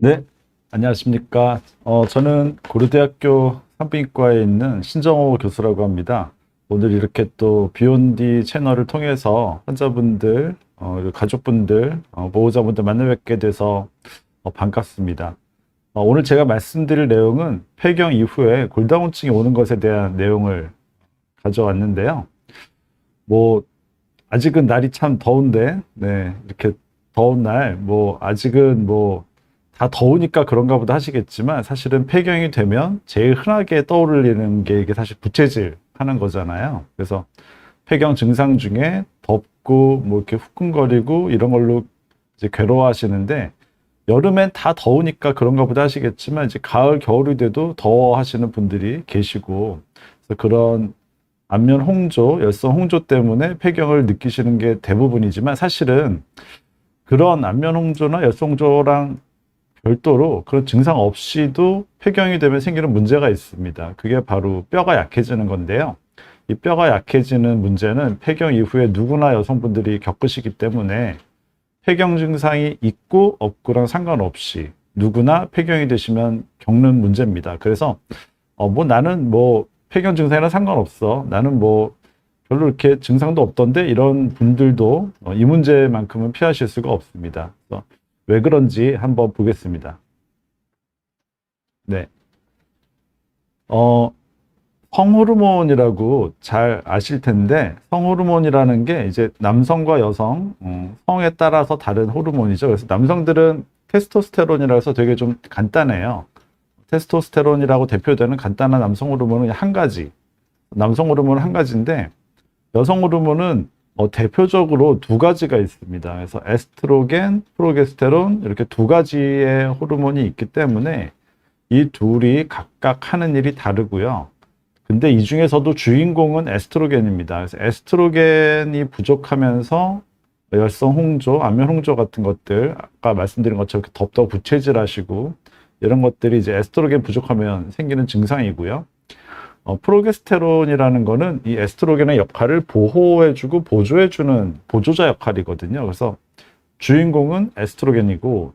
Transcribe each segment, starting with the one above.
네, 안녕하십니까. 저는 고려대학교 산부인과에 있는 신정호 교수라고 합니다. 오늘 이렇게 또 비욘디 채널을 통해서 환자분들, 그리고 가족분들, 보호자분들 만나 뵙게 돼서 반갑습니다. 오늘 제가 말씀드릴 내용은 폐경 이후에 골다공증이 오는 것에 대한 내용을 가져왔는데요. 뭐, 아직은 날이 참 더운데, 네, 이렇게 더운 날, 아직은 다 더우니까 그런가 보다 하시겠지만 사실은 폐경이 되면 제일 흔하게 떠오르는 게 이게 사실 부채질 하는 거잖아요. 그래서 폐경 증상 중에 덥고 이렇게 후끈거리고 이런 걸로 이제 괴로워하시는데 여름엔 다 더우니까 그런가 보다 하시겠지만 이제 가을, 겨울이 돼도 더워 하시는 분들이 계시고 그래서 그런 안면 홍조, 열성 홍조 때문에 폐경을 느끼시는 게 대부분이지만 사실은 그런 안면 홍조나 열성 홍조랑 별도로 그런 증상 없이도 폐경이 되면 생기는 문제가 있습니다. 그게 바로 뼈가 약해지는 건데요. 이 뼈가 약해지는 문제는 폐경 이후에 누구나 여성분들이 겪으시기 때문에 폐경 증상이 있고 없고랑 상관없이 누구나 폐경이 되시면 겪는 문제입니다. 그래서 나는 폐경 증상이랑 상관없어. 나는 별로 이렇게 증상도 없던데 이런 분들도 이 문제만큼은 피하실 수가 없습니다. 그래서 왜 그런지 한번 보겠습니다. 네. 성호르몬이라고 잘 아실 텐데, 성호르몬이라는 게 이제 남성과 여성, 성에 따라서 다른 호르몬이죠. 그래서 남성들은 테스토스테론이라고 해서 되게 좀 간단해요. 테스토스테론이라고 대표되는 간단한 남성 호르몬은 한 가지. 남성 호르몬은 한 가지인데, 여성 호르몬은 대표적으로 두 가지가 있습니다. 그래서 에스트로겐, 프로게스테론 이렇게 두 가지의 호르몬이 있기 때문에 이 둘이 각각 하는 일이 다르고요. 근데 이 중에서도 주인공은 에스트로겐입니다. 그래서 에스트로겐이 부족하면서 열성 홍조, 안면 홍조 같은 것들, 아까 말씀드린 것처럼 덥다고 부채질하시고 이런 것들이 이제 에스트로겐 부족하면 생기는 증상이고요. 프로게스테론이라는 거는 이 에스트로겐의 역할을 보호해주고 보조해주는 보조자 역할이거든요. 그래서 주인공은 에스트로겐이고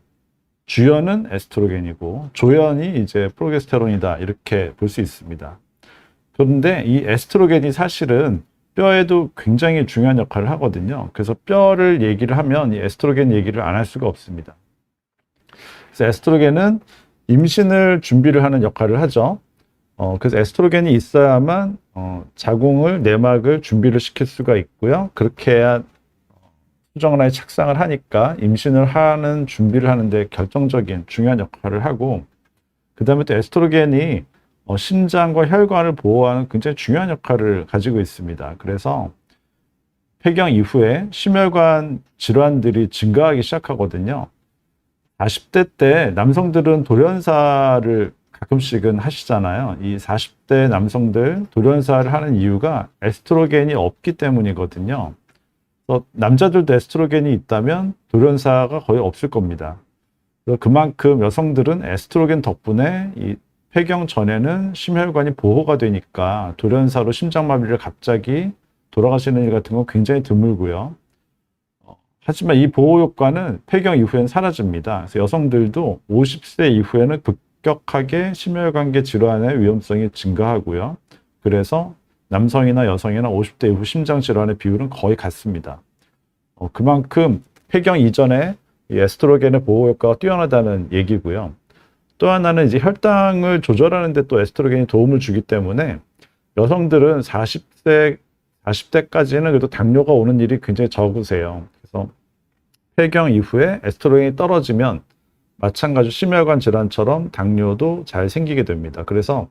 주연은 에스트로겐이고 조연이 이제 프로게스테론이다 이렇게 볼 수 있습니다. 그런데 이 에스트로겐이 사실은 뼈에도 굉장히 중요한 역할을 하거든요. 그래서 뼈를 얘기를 하면 이 에스트로겐 얘기를 안 할 수가 없습니다. 그래서 에스트로겐은 임신을 준비를 하는 역할을 하죠. 그래서 에스트로겐이 있어야만 자궁을, 내막을 준비를 시킬 수가 있고요. 그렇게 해야 수정란이 착상을 하니까 임신을 하는 준비를 하는데 결정적인 중요한 역할을 하고, 그 다음에 또 에스트로겐이 심장과 혈관을 보호하는 굉장히 중요한 역할을 가지고 있습니다. 그래서 폐경 이후에 심혈관 질환들이 증가하기 시작하거든요. 40대 때 남성들은 돌연사를 가끔씩은 하시잖아요. 이 40대 남성들 돌연사를 하는 이유가 에스트로겐이 없기 때문이거든요. 그래서 남자들도 에스트로겐이 있다면 돌연사가 거의 없을 겁니다. 그래서 그만큼 여성들은 에스트로겐 덕분에 이 폐경 전에는 심혈관이 보호가 되니까 돌연사로 심장마비를 갑자기 돌아가시는 일 같은 건 굉장히 드물고요. 하지만 이 보호 효과는 폐경 이후엔 사라집니다. 그래서 여성들도 50세 이후에는 급격하게 심혈관계 질환의 위험성이 증가하고요. 그래서 남성이나 여성이나 50대 이후 심장 질환의 비율은 거의 같습니다. 그만큼 폐경 이전에 이 에스트로겐의 보호 효과가 뛰어나다는 얘기고요. 또 하나는 이제 혈당을 조절하는 데 또 에스트로겐이 도움을 주기 때문에 여성들은 40대까지는 그래도 당뇨가 오는 일이 굉장히 적으세요. 그래서 폐경 이후에 에스트로겐이 떨어지면 마찬가지로 심혈관 질환처럼 당뇨도 잘 생기게 됩니다. 그래서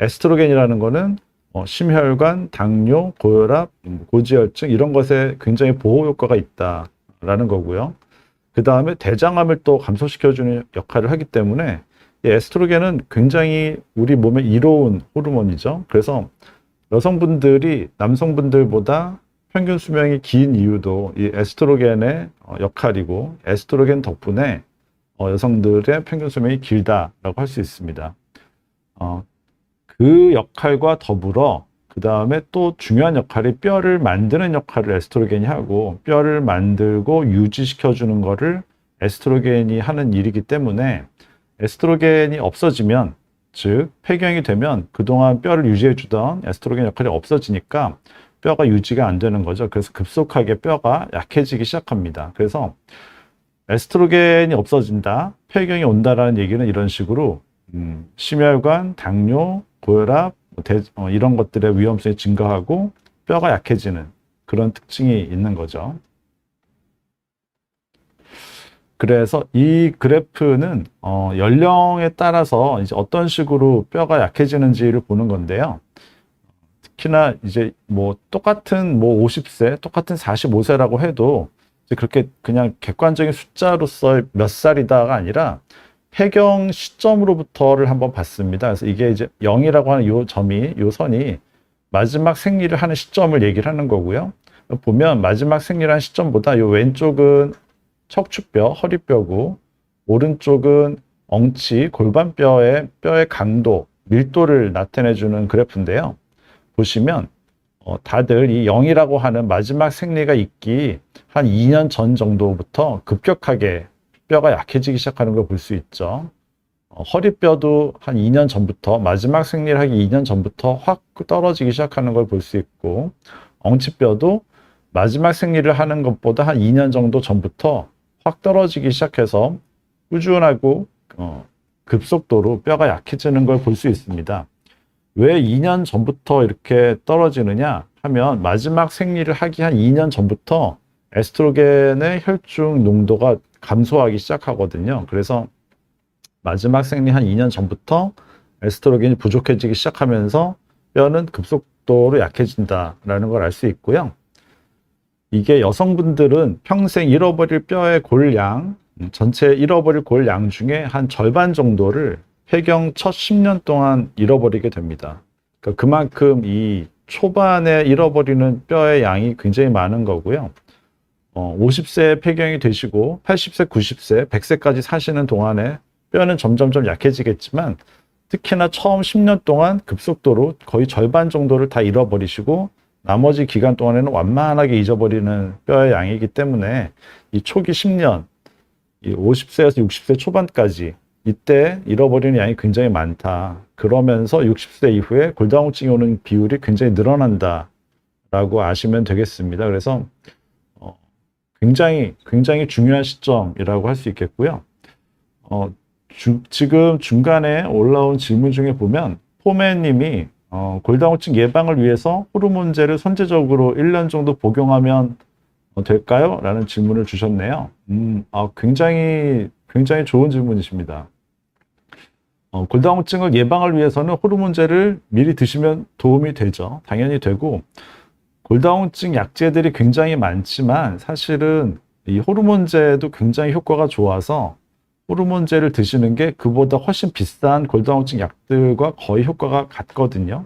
에스트로겐이라는 거는 심혈관, 당뇨, 고혈압, 고지혈증 이런 것에 굉장히 보호 효과가 있다라는 거고요. 그 다음에 대장암을 또 감소시켜주는 역할을 하기 때문에 이 에스트로겐은 굉장히 우리 몸에 이로운 호르몬이죠. 그래서 여성분들이 남성분들보다 평균 수명이 긴 이유도 이 에스트로겐의 역할이고 에스트로겐 덕분에 여성들의 평균 수명이 길다라고 할 수 있습니다. 그 역할과 더불어 그 다음에 또 중요한 역할이 뼈를 만드는 역할을 에스트로겐이 하고 뼈를 만들고 유지시켜주는 거를 에스트로겐이 하는 일이기 때문에 에스트로겐이 없어지면, 즉 폐경이 되면 그동안 뼈를 유지해 주던 에스트로겐 역할이 없어지니까 뼈가 유지가 안 되는 거죠. 그래서 급속하게 뼈가 약해지기 시작합니다. 그래서 에스트로겐이 없어진다, 폐경이 온다라는 얘기는 이런 식으로 심혈관, 당뇨, 고혈압, 이런 것들의 위험성이 증가하고 뼈가 약해지는 그런 특징이 있는 거죠. 그래서 이 그래프는 연령에 따라서 이제 어떤 식으로 뼈가 약해지는지를 보는 건데요. 특히나 이제 뭐 똑같은 뭐 50세, 똑같은 45세라고 해도 이제 그렇게 그냥 객관적인 숫자로서 몇 살이다가 아니라 폐경 시점으로부터를 한번 봤습니다. 그래서 이게 이제 0이라고 하는 요 점이, 요 선이 마지막 생리를 하는 시점을 얘기를 하는 거고요. 보면 마지막 생리를 하는 시점보다 요 왼쪽은 척추뼈, 허리뼈고, 오른쪽은 엉치, 골반뼈의 뼈의 강도, 밀도를 나타내주는 그래프인데요. 보시면 다들 이 0이라고 하는 마지막 생리가 있기 한 2년 전 정도부터 급격하게 뼈가 약해지기 시작하는 걸 볼 수 있죠. 허리뼈도 한 2년 전부터, 마지막 생리를 하기 2년 전부터 확 떨어지기 시작하는 걸 볼 수 있고, 엉치뼈도 마지막 생리를 하는 것보다 한 2년 정도 전부터 확 떨어지기 시작해서 꾸준하고 급속도로 뼈가 약해지는 걸 볼 수 있습니다. 왜 2년 전부터 이렇게 떨어지느냐 하면, 마지막 생리를 하기 한 2년 전부터 에스트로겐의 혈중 농도가 감소하기 시작하거든요. 그래서 마지막 생리 한 2년 전부터 에스트로겐이 부족해지기 시작하면서 뼈는 급속도로 약해진다라는 걸 알 수 있고요. 이게 여성분들은 평생 잃어버릴 뼈의 골양, 전체 잃어버릴 골양 중에 한 절반 정도를 폐경 첫 10년 동안 잃어버리게 됩니다. 그러니까 그만큼 이 초반에 잃어버리는 뼈의 양이 굉장히 많은 거고요. 50세에 폐경이 되시고 80세, 90세, 100세까지 사시는 동안에 뼈는 점점점 약해지겠지만, 특히나 처음 10년 동안 급속도로 거의 절반 정도를 다 잃어버리시고 나머지 기간 동안에는 완만하게 잊어버리는 뼈의 양이기 때문에 이 초기 10년, 이 50세에서 60세 초반까지 이때 잃어버리는 양이 굉장히 많다. 그러면서 60세 이후에 골다공증이 오는 비율이 굉장히 늘어난다라고 아시면 되겠습니다. 그래서 굉장히 중요한 시점이라고 할 수 있겠고요. 지금 중간에 올라온 질문 중에 보면 포메님이 골다공증 예방을 위해서 호르몬제를 선제적으로 1년 정도 복용하면 될까요? 라는 질문을 주셨네요. 굉장히 좋은 질문이십니다. 골다공증을 예방을 위해서는 호르몬제를 미리 드시면 도움이 되죠. 당연히 되고, 골다공증 약제들이 굉장히 많지만 사실은 이 호르몬제도 굉장히 효과가 좋아서 호르몬제를 드시는 게 그보다 훨씬 비싼 골다공증 약들과 거의 효과가 같거든요.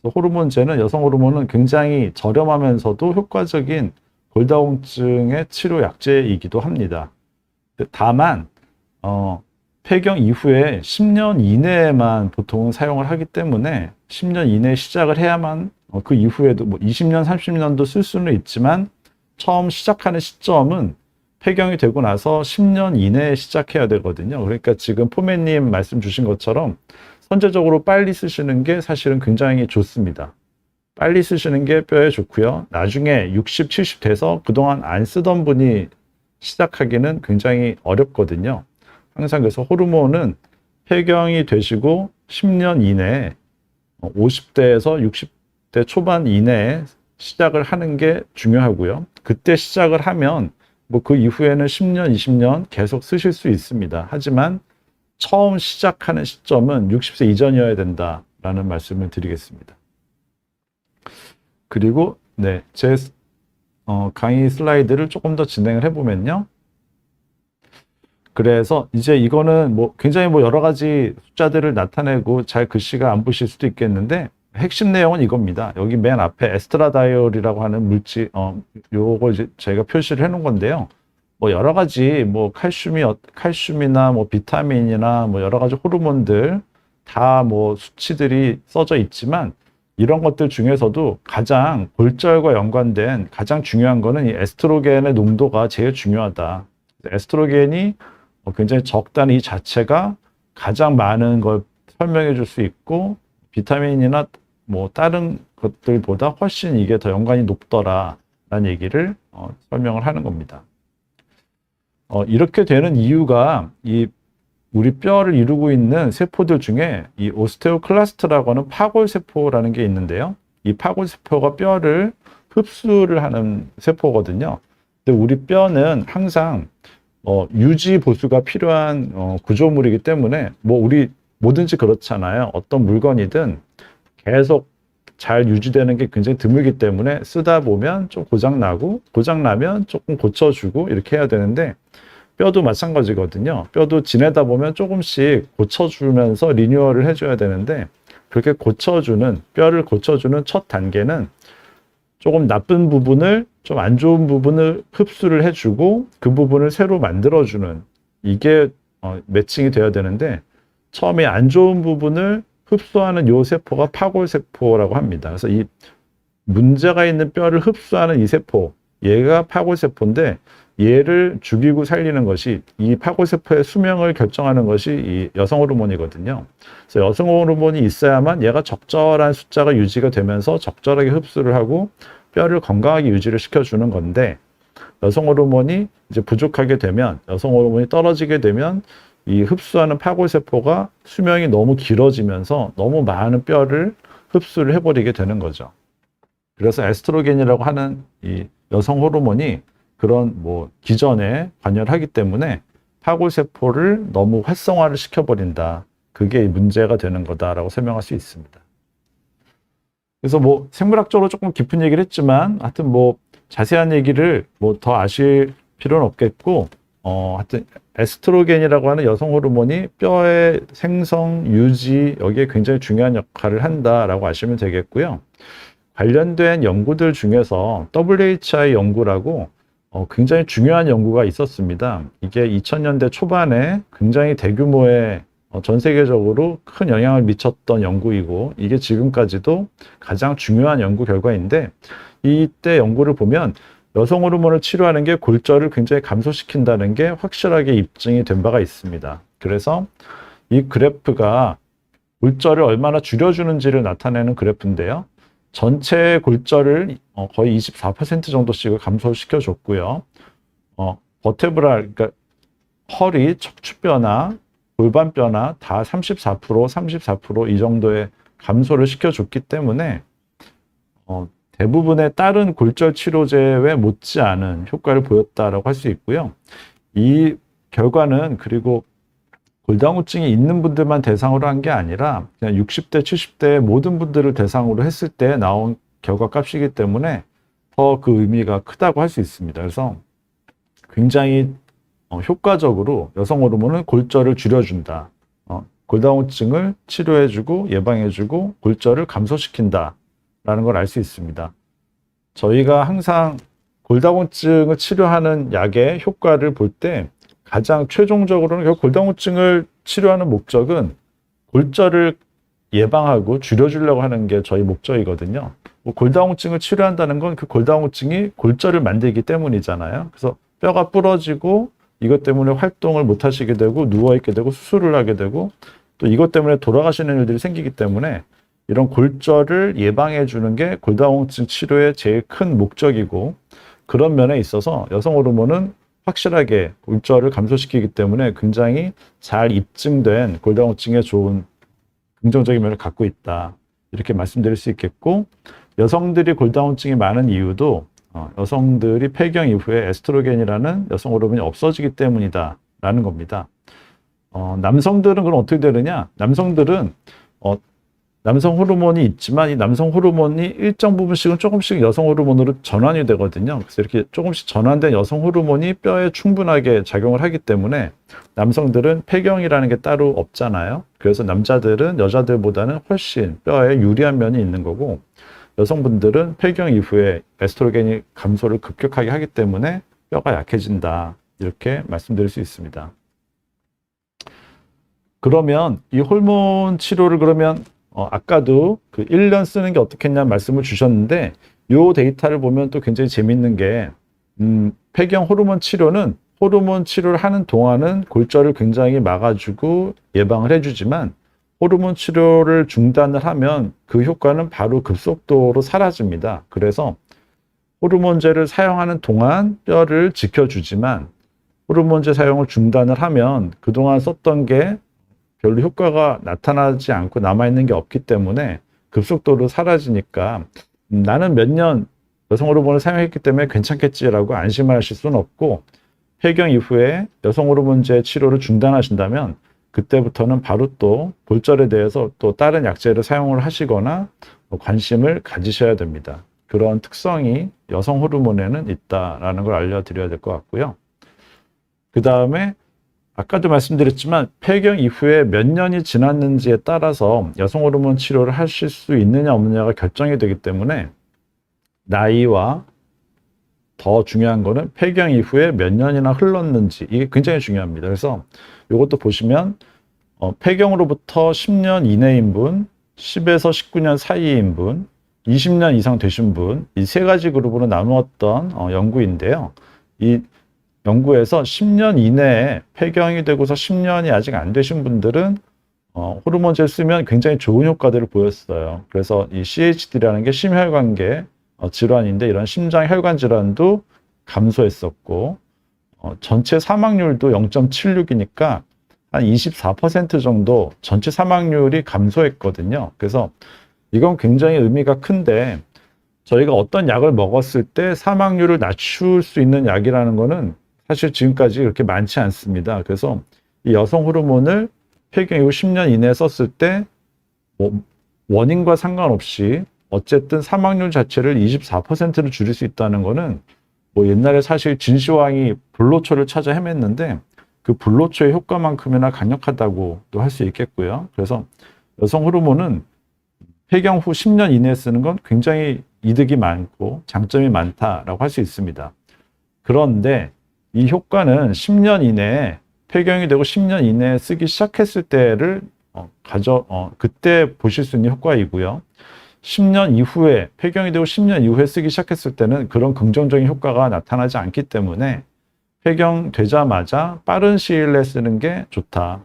호르몬제는, 여성 호르몬은 굉장히 저렴하면서도 효과적인 골다공증의 치료 약제이기도 합니다. 다만 폐경 이후에 10년 이내에만 보통 사용을 하기 때문에 10년 이내에 시작을 해야만, 그 이후에도 뭐 20년, 30년도 쓸 수는 있지만 처음 시작하는 시점은 폐경이 되고 나서 10년 이내에 시작해야 되거든요. 그러니까 지금 포메님 말씀 주신 것처럼 선제적으로 빨리 쓰시는 게 사실은 굉장히 좋습니다. 빨리 쓰시는 게 뼈에 좋고요. 나중에 60, 70 돼서 그동안 안 쓰던 분이 시작하기는 굉장히 어렵거든요. 항상 그래서 호르몬은 폐경이 되시고 10년 이내에 50대에서 60대 초반 이내에 시작을 하는 게 중요하고요. 그때 시작을 하면 뭐 그 이후에는 10년, 20년 계속 쓰실 수 있습니다. 하지만 처음 시작하는 시점은 60세 이전이어야 된다라는 말씀을 드리겠습니다. 그리고 제 강의 슬라이드를 조금 더 진행을 해보면요. 그래서 이제 이거는 뭐 굉장히 여러 가지 숫자들을 나타내고 잘 글씨가 안 보실 수도 있겠는데, 핵심 내용은 이겁니다. 여기 맨 앞에 에스트라다이올이라고 하는 물질, 요거 이제 제가 표시를 해 놓은 건데요. 뭐 여러 가지 칼슘이나 뭐 비타민이나 뭐 여러 가지 호르몬들 다 뭐 수치들이 써져 있지만, 이런 것들 중에서도 가장 골절과 연관된 가장 중요한 거는 이 에스트로겐의 농도가 제일 중요하다. 에스트로겐이 굉장히 적다는 이 자체가 가장 많은 걸 설명해 줄 수 있고 비타민이나 뭐 다른 것들보다 훨씬 이게 더 연관이 높더라라는 얘기를 설명을 하는 겁니다. 이렇게 되는 이유가 이 우리 뼈를 이루고 있는 세포들 중에 이 오스테오클라스트라고 하는 파골세포라는 게 있는데요. 이 파골세포가 뼈를 흡수를 하는 세포거든요. 근데 우리 뼈는 항상 유지 보수가 필요한 구조물이기 때문에 뭐 우리 뭐든지 그렇잖아요. 어떤 물건이든 계속 잘 유지되는 게 굉장히 드물기 때문에 쓰다 보면 좀 고장나고 고장나면 조금 고쳐주고 이렇게 해야 되는데 뼈도 마찬가지거든요. 뼈도 지내다 보면 조금씩 고쳐주면서 리뉴얼을 해줘야 되는데 그렇게 뼈를 고쳐주는 첫 단계는 조금 나쁜 부분을 좀 안 좋은 부분을 흡수를 해주고 그 부분을 새로 만들어주는 이게 매칭이 돼야 되는데 처음에 안 좋은 부분을 흡수하는 요 세포가 파골세포라고 합니다. 그래서 이 문제가 있는 뼈를 흡수하는 이 세포, 얘가 파골세포인데 얘를 죽이고 살리는 것이 이 파골세포의 수명을 결정하는 것이 이 여성 호르몬이거든요. 그래서 여성 호르몬이 있어야만 얘가 적절한 숫자가 유지가 되면서 적절하게 흡수를 하고 뼈를 건강하게 유지를 시켜주는 건데 여성 호르몬이 이제 부족하게 되면 여성 호르몬이 떨어지게 되면 이 흡수하는 파골세포가 수명이 너무 길어지면서 너무 많은 뼈를 흡수를 해버리게 되는 거죠. 그래서 에스트로겐이라고 하는 이 여성 호르몬이 그런 뭐 기전에 관여를 하기 때문에 파골세포를 너무 활성화를 시켜버린다. 그게 문제가 되는 거다라고 설명할 수 있습니다. 그래서 뭐 생물학적으로 조금 깊은 얘기를 했지만 하여튼 뭐 자세한 얘기를 뭐 더 아실 필요는 없겠고 하여튼 에스트로겐이라고 하는 여성 호르몬이 뼈의 생성, 유지 여기에 굉장히 중요한 역할을 한다라고 아시면 되겠고요. 관련된 연구들 중에서 WHI 연구라고 굉장히 중요한 연구가 있었습니다. 이게 2000년대 초반에 굉장히 대규모의 전 세계적으로 큰 영향을 미쳤던 연구이고 이게 지금까지도 가장 중요한 연구 결과인데 이때 연구를 보면 여성 호르몬을 치료하는 게 골절을 굉장히 감소시킨다는 게 확실하게 입증이 된 바가 있습니다. 그래서 이 그래프가 골절을 얼마나 줄여주는지를 나타내는 그래프인데요. 전체 골절을 거의 24% 정도씩을 감소시켜 줬고요. 버테브랄, 그러니까 허리, 척추뼈나 골반뼈나 다 34%이 정도의 감소를 시켜줬기 때문에 대부분의 다른 골절 치료제에 못지않은 효과를 보였다라고 할 수 있고요. 이 결과는 그리고 골다공증이 있는 분들만 대상으로 한 게 아니라 그냥 60대, 70대 모든 분들을 대상으로 했을 때 나온 결과 값이기 때문에 더 그 의미가 크다고 할 수 있습니다. 그래서 굉장히 효과적으로 여성 호르몬은 골절을 줄여준다. 골다공증을 치료해주고 예방해주고 골절을 감소시킨다라는 걸 알 수 있습니다. 저희가 항상 골다공증을 치료하는 약의 효과를 볼 때 가장 최종적으로는 결국 골다공증을 치료하는 목적은 골절을 예방하고 줄여주려고 하는 게 저희 목적이거든요. 뭐 골다공증을 치료한다는 건 그 골다공증이 골절을 만들기 때문이잖아요. 그래서 뼈가 부러지고 이것 때문에 활동을 못 하시게 되고 누워있게 되고 수술을 하게 되고 또 이것 때문에 돌아가시는 일들이 생기기 때문에 이런 골절을 예방해 주는 게 골다공증 치료의 제일 큰 목적이고 그런 면에 있어서 여성 호르몬은 확실하게 골절을 감소시키기 때문에 굉장히 잘 입증된 골다공증에 좋은 긍정적인 면을 갖고 있다. 이렇게 말씀드릴 수 있겠고 여성들이 골다공증이 많은 이유도 여성들이 폐경 이후에 에스트로겐이라는 여성 호르몬이 없어지기 때문이다 라는 겁니다. 남성들은 그럼 어떻게 되느냐? 남성들은 남성 호르몬이 있지만 이 남성 호르몬이 일정 부분씩은 조금씩 여성 호르몬으로 전환이 되거든요. 그래서 이렇게 조금씩 전환된 여성 호르몬이 뼈에 충분하게 작용을 하기 때문에 남성들은 폐경이라는 게 따로 없잖아요. 그래서 남자들은 여자들보다는 훨씬 뼈에 유리한 면이 있는 거고 여성분들은 폐경 이후에 에스트로겐이 감소를 급격하게 하기 때문에 뼈가 약해진다. 이렇게 말씀드릴 수 있습니다. 그러면 이 호르몬 치료를 그러면 아까도 그 1년 쓰는 게 어떻겠냐 말씀을 주셨는데 이 데이터를 보면 또 굉장히 재밌는 게 폐경 호르몬 치료는 호르몬 치료를 하는 동안은 골절을 굉장히 막아주고 예방을 해주지만 호르몬 치료를 중단을 하면 그 효과는 바로 급속도로 사라집니다. 그래서 호르몬제를 사용하는 동안 뼈를 지켜주지만 호르몬제 사용을 중단을 하면 그동안 썼던 게 별로 효과가 나타나지 않고 남아있는 게 없기 때문에 급속도로 사라지니까 나는 몇 년 여성 호르몬을 사용했기 때문에 괜찮겠지라고 안심하실 수는 없고 폐경 이후에 여성 호르몬제 치료를 중단하신다면 그때부터는 바로 또 골절에 대해서 또 다른 약제를 사용을 하시거나 관심을 가지셔야 됩니다. 그런 특성이 여성 호르몬에는 있다라는 걸 알려드려야 될 것 같고요. 그 다음에 아까도 말씀드렸지만 폐경 이후에 몇 년이 지났는지에 따라서 여성 호르몬 치료를 하실 수 있느냐 없느냐가 결정이 되기 때문에 나이와 더 중요한 거는 폐경 이후에 몇 년이나 흘렀는지 이게 굉장히 중요합니다. 그래서 이것도 보시면 폐경으로부터 10년 이내인 분, 10에서 19년 사이인 분, 20년 이상 되신 분, 이 세 가지 그룹으로 나누었던 연구인데요. 이 연구에서 10년 이내에 폐경이 되고서 10년이 아직 안 되신 분들은 호르몬제를 쓰면 굉장히 좋은 효과들을 보였어요. 그래서 이 CHD라는 게 심혈관계 질환인데 이런 심장혈관 질환도 감소했었고 전체 사망률도 0.76이니까 한 24% 정도 전체 사망률이 감소했거든요. 그래서 이건 굉장히 의미가 큰데 저희가 어떤 약을 먹었을 때 사망률을 낮출 수 있는 약이라는 거는 사실 지금까지 그렇게 많지 않습니다. 그래서 이 여성 호르몬을 폐경 이후 10년 이내에 썼을 때 원인과 상관없이 어쨌든 사망률 자체를 24%를 줄일 수 있다는 거는 옛날에 사실 진시황이 불로초를 찾아 헤맸는데 그 불로초의 효과만큼이나 강력하다고도 할 수 있겠고요. 그래서 여성 호르몬은 폐경 후 10년 이내에 쓰는 건 굉장히 이득이 많고 장점이 많다라고 할 수 있습니다. 그런데 이 효과는 10년 이내에 폐경이 되고 10년 이내에 쓰기 시작했을 때를 그때 보실 수 있는 효과이고요. 10년 이후에 폐경이 되고 10년 이후에 쓰기 시작했을 때는 그런 긍정적인 효과가 나타나지 않기 때문에 폐경 되자마자 빠른 시일 내에 쓰는 게 좋다.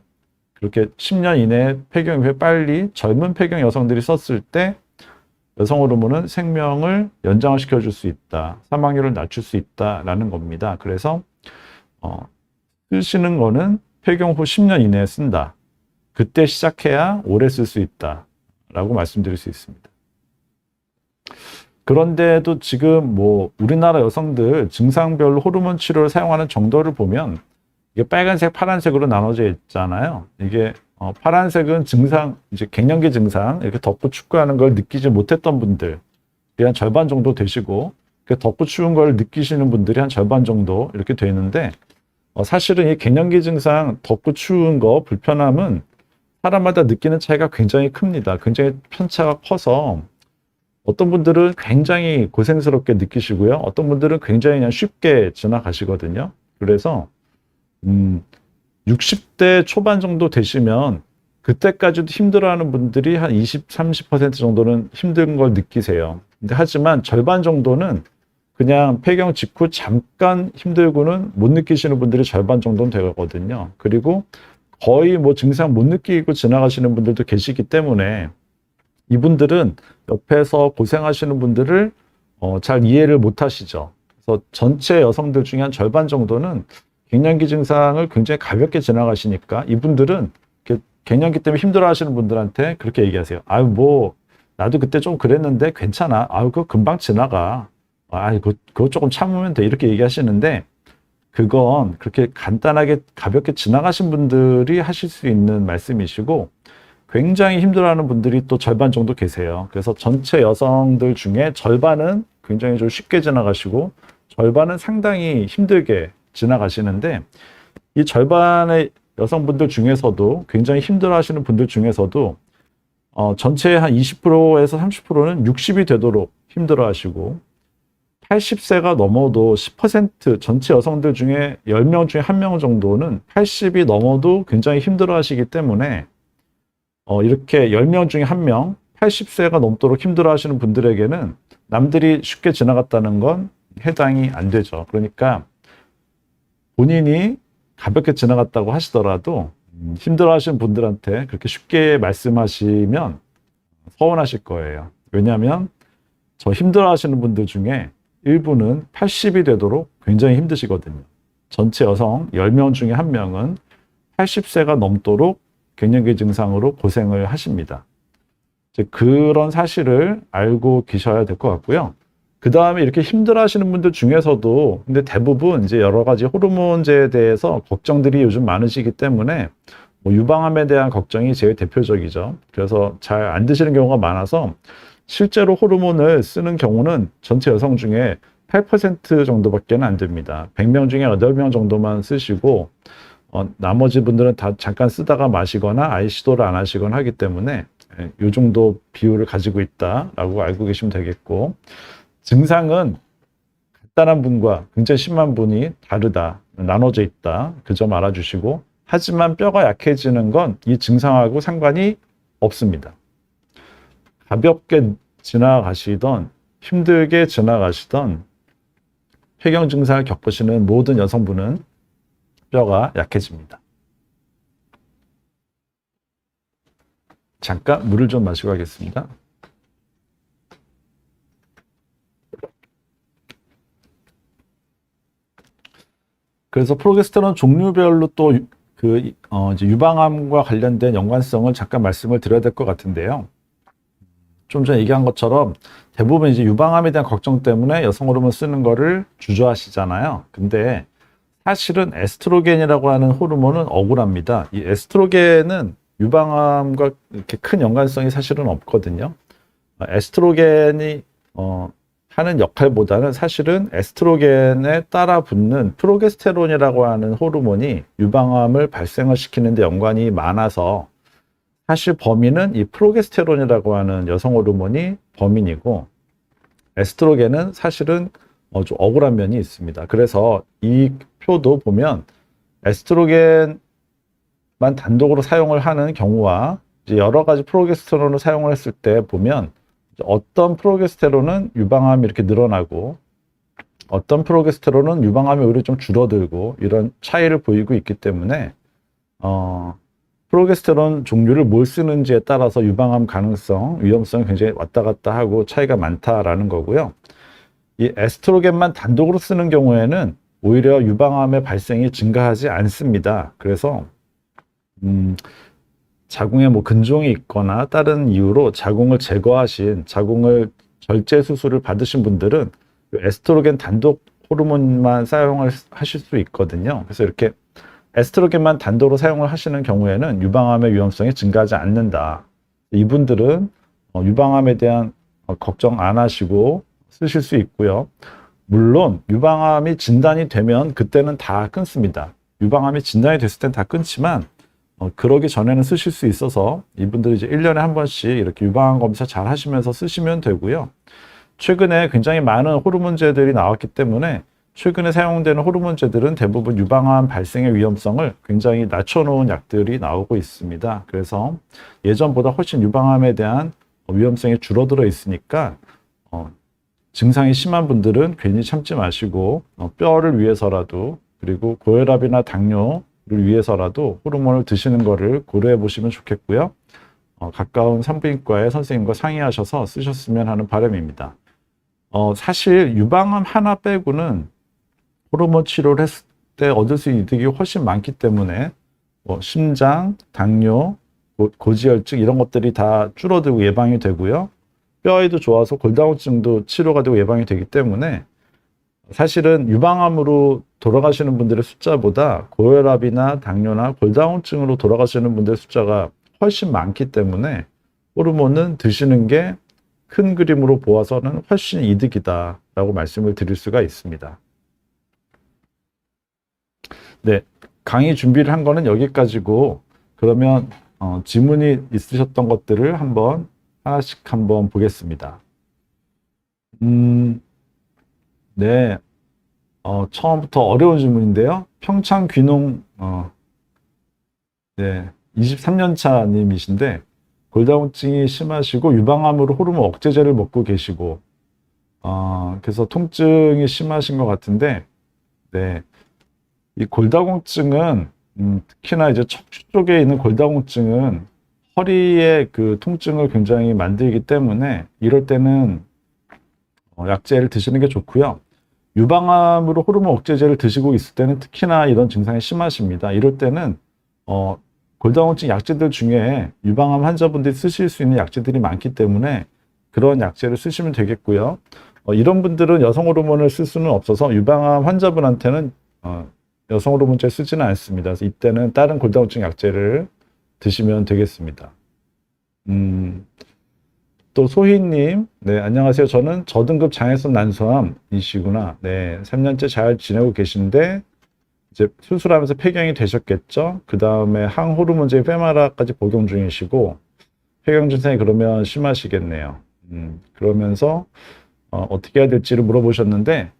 그렇게 10년 이내에 폐경 이후에 빨리 젊은 폐경 여성들이 썼을 때 여성 호르몬은 생명을 연장을 시켜줄 수 있다. 사망률을 낮출 수 있다라는 겁니다. 그래서 쓰시는 거는 폐경 후 10년 이내에 쓴다. 그때 시작해야 오래 쓸 수 있다라고 말씀드릴 수 있습니다. 그런데도 지금 우리나라 여성들 증상별로 호르몬 치료를 사용하는 정도를 보면 이게 빨간색, 파란색으로 나눠져 있잖아요. 이게 파란색은 증상, 이제 갱년기 증상, 이렇게 덥고 춥고하는 걸 느끼지 못했던 분들이 한 절반 정도 되시고, 덥고 추운 걸 느끼시는 분들이 한 절반 정도 이렇게 되는데, 사실은 이 갱년기 증상, 덥고 추운 거, 불편함은 사람마다 느끼는 차이가 굉장히 큽니다. 굉장히 편차가 커서 어떤 분들은 굉장히 고생스럽게 느끼시고요. 어떤 분들은 굉장히 그냥 쉽게 지나가시거든요. 그래서 60대 초반 정도 되시면 그때까지도 힘들어하는 분들이 한 20, 30% 정도는 힘든 걸 느끼세요. 근데 하지만 절반 정도는 그냥 폐경 직후 잠깐 힘들고는 못 느끼시는 분들이 절반 정도는 되거든요. 그리고 거의 증상 못 느끼고 지나가시는 분들도 계시기 때문에 이분들은 옆에서 고생하시는 분들을 잘 이해를 못 하시죠. 그래서 전체 여성들 중에 한 절반 정도는 갱년기 증상을 굉장히 가볍게 지나가시니까 이분들은 갱년기 때문에 힘들어 하시는 분들한테 그렇게 얘기하세요. 나도 그때 좀 그랬는데 괜찮아. 그거 금방 지나가. 그거 조금 참으면 돼. 이렇게 얘기하시는데 그건 그렇게 간단하게 가볍게 지나가신 분들이 하실 수 있는 말씀이시고 굉장히 힘들어하는 분들이 또 절반 정도 계세요. 그래서 전체 여성들 중에 절반은 굉장히 좀 쉽게 지나가시고 절반은 상당히 힘들게 지나가시는데 이 절반의 여성분들 중에서도 굉장히 힘들어하시는 분들 중에서도 전체의 한 20%에서 30%는 60이 되도록 힘들어하시고 80세가 넘어도 10% 전체 여성들 중에 10명 중에 1명 정도는 80이 넘어도 굉장히 힘들어하시기 때문에 이렇게 10명 중에 1명 80세가 넘도록 힘들어하시는 분들에게는 남들이 쉽게 지나갔다는 건 해당이 안 되죠. 그러니까 본인이 가볍게 지나갔다고 하시더라도 힘들어하시는 분들한테 그렇게 쉽게 말씀하시면 서운하실 거예요. 왜냐하면 저 힘들어하시는 분들 중에 일부는 80이 되도록 굉장히 힘드시거든요. 전체 여성 10명 중에 1명은 80세가 넘도록 갱년기 증상으로 고생을 하십니다. 이제 그런 사실을 알고 계셔야 될 것 같고요. 그 다음에 이렇게 힘들어하시는 분들 중에서도 근데 대부분 이제 여러 가지 호르몬제에 대해서 걱정들이 요즘 많으시기 때문에 뭐 유방암에 대한 걱정이 제일 대표적이죠. 그래서 잘 안 드시는 경우가 많아서 실제로 호르몬을 쓰는 경우는 전체 여성 중에 8% 정도밖에 안 됩니다. 100명 중에 8명 정도만 쓰시고 나머지 분들은 다 잠깐 쓰다가 마시거나 아예 시도를 안 하시거나 하기 때문에 이 정도 비율을 가지고 있다라고 알고 계시면 되겠고, 증상은 간단한 분과 굉장히 심한 분이 다르다, 나눠져 있다, 그 점 알아주시고, 하지만 뼈가 약해지는 건 이 증상하고 상관이 없습니다. 가볍게 지나가시던 힘들게 지나가시던 폐경 증상을 겪으시는 모든 여성분은 뼈가 약해집니다. 잠깐 물을 좀 마시고 하겠습니다. 그래서 프로게스테론 종류별로 또 이제 유방암과 관련된 연관성을 잠깐 말씀을 드려야 될 것 같은데요. 좀 전에 얘기한 것처럼 대부분 이제 유방암에 대한 걱정 때문에 여성 호르몬 쓰는 거를 주저하시잖아요. 근데 사실은 에스트로겐이라고 하는 호르몬은 억울합니다. 이 에스트로겐은 유방암과 이렇게 큰 연관성이 사실은 없거든요. 에스트로겐이 하는 역할보다는 사실은 에스트로겐에 따라 붙는 프로게스테론이라고 하는 호르몬이 유방암을 발생을 시키는 데 연관이 많아서 사실 범인은 이 프로게스테론이라고 하는 여성 호르몬이 범인이고, 에스트로겐은 사실은 좀 억울한 면이 있습니다. 그래서 이 표도 보면 에스트로겐만 단독으로 사용을 하는 경우와 이제 여러 가지 프로게스테론을 사용을 했을 때 보면 어떤 프로게스테론은 유방암이 이렇게 늘어나고 어떤 프로게스테론은 유방암이 오히려 좀 줄어들고 이런 차이를 보이고 있기 때문에 프로게스테론 종류를 뭘 쓰는지에 따라서 유방암 가능성, 위험성이 굉장히 왔다 갔다 하고 차이가 많다라는 거고요. 이 에스트로겐만 단독으로 쓰는 경우에는 오히려 유방암의 발생이 증가하지 않습니다. 그래서 자궁에 뭐 근종이 있거나 다른 이유로 자궁을 제거하신, 자궁을 절제 수술을 받으신 분들은 에스트로겐 단독 호르몬만 사용을 하실 수 있거든요. 그래서 이렇게 에스트로겐만 단독으로 사용을 하시는 경우에는 유방암의 위험성이 증가하지 않는다. 이분들은 유방암에 대한 걱정 안 하시고 쓰실 수 있고요. 물론 유방암이 진단이 되면 그때는 다 끊습니다. 유방암이 진단이 됐을 땐 다 끊지만 그러기 전에는 쓰실 수 있어서 이분들이 이제 1년에 한 번씩 이렇게 유방암 검사 잘 하시면서 쓰시면 되고요. 최근에 굉장히 많은 호르몬제들이 나왔기 때문에 최근에 사용되는 호르몬제들은 대부분 유방암 발생의 위험성을 굉장히 낮춰놓은 약들이 나오고 있습니다. 그래서 예전보다 훨씬 유방암에 대한 위험성이 줄어들어 있으니까 증상이 심한 분들은 괜히 참지 마시고 뼈를 위해서라도, 그리고 고혈압이나 당뇨를 위해서라도 호르몬을 드시는 거를 고려해 보시면 좋겠고요. 가까운 산부인과의 선생님과 상의하셔서 쓰셨으면 하는 바람입니다. 사실 유방암 하나 빼고는 호르몬 치료를 했을 때 얻을 수 있는 이득이 훨씬 많기 때문에 심장, 당뇨, 고지혈증 이런 것들이 다 줄어들고 예방이 되고요. 뼈에도 좋아서 골다공증도 치료가 되고 예방이 되기 때문에 사실은 유방암으로 돌아가시는 분들의 숫자보다 고혈압이나 당뇨나 골다공증으로 돌아가시는 분들의 숫자가 훨씬 많기 때문에 호르몬은 드시는 게 큰 그림으로 보아서는 훨씬 이득이다라고 말씀을 드릴 수가 있습니다. 네, 강의 준비를 한 거는 여기까지고, 그러면 질문이 있으셨던 것들을 하나씩 한번 보겠습니다. 네, 처음부터 어려운 질문인데요. 평창 귀농, 네, 23년 차님이신데, 골다공증이 심하시고, 유방암으로 호르몬 억제제를 먹고 계시고, 그래서 통증이 심하신 것 같은데, 네, 이 골다공증은 특히나 이제 척추 쪽에 있는 골다공증은 허리의 그 통증을 굉장히 만들기 때문에 이럴 때는 약제를 드시는 게 좋고요. 유방암으로 호르몬 억제제를 드시고 있을 때는 특히나 이런 증상이 심하십니다. 이럴 때는 골다공증 약제들 중에 유방암 환자분들이 쓰실 수 있는 약제들이 많기 때문에 그런 약제를 쓰시면 되겠고요. 이런 분들은 여성 호르몬을 쓸 수는 없어서 유방암 환자분한테는 여성 호르몬제 쓰지는 않습니다. 그래서 이때는 다른 골다공증 약제를 드시면 되겠습니다. 또 소희님, 네, 안녕하세요. 저는 저등급 장애성 난소암이시구나. 네, 3년째 잘 지내고 계신데 이제 수술하면서 폐경이 되셨겠죠? 그 다음에 항호르몬제 페마라까지 복용 중이시고 폐경 증상이 그러면 심하시겠네요. 그러면서 어떻게 해야 될지를 물어보셨는데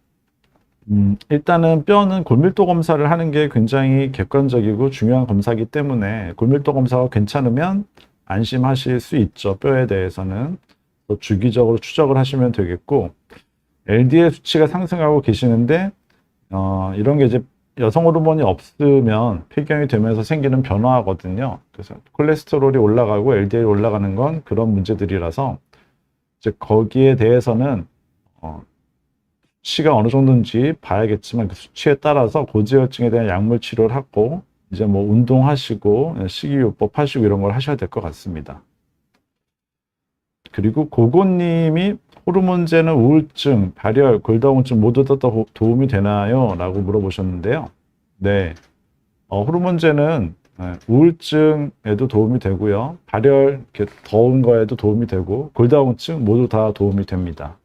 일단은 뼈는 골밀도 검사를 하는 게 굉장히 객관적이고 중요한 검사이기 때문에 골밀도 검사가 괜찮으면 안심하실 수 있죠. 뼈에 대해서는. 주기적으로 추적을 하시면 되겠고 LDL 수치가 상승하고 계시는데 이런 게 이제 여성 호르몬이 없으면 폐경이 되면서 생기는 변화거든요. 그래서 콜레스테롤이 올라가고 LDL이 올라가는 건 그런 문제들이라서 이제 거기에 대해서는 수치가 어느 정도인지 봐야겠지만 그 수치에 따라서 고지혈증에 대한 약물 치료를 하고 이제 뭐 운동하시고 식이요법 하시고 이런 걸 하셔야 될 것 같습니다. 그리고 고고님이 호르몬제는 우울증, 발열, 골다공증 모두 다 도움이 되나요? 라고 물어보셨는데요. 네, 호르몬제는 우울증에도 도움이 되고요. 발열, 이렇게 더운 거에도 도움이 되고 골다공증 모두 다 도움이 됩니다.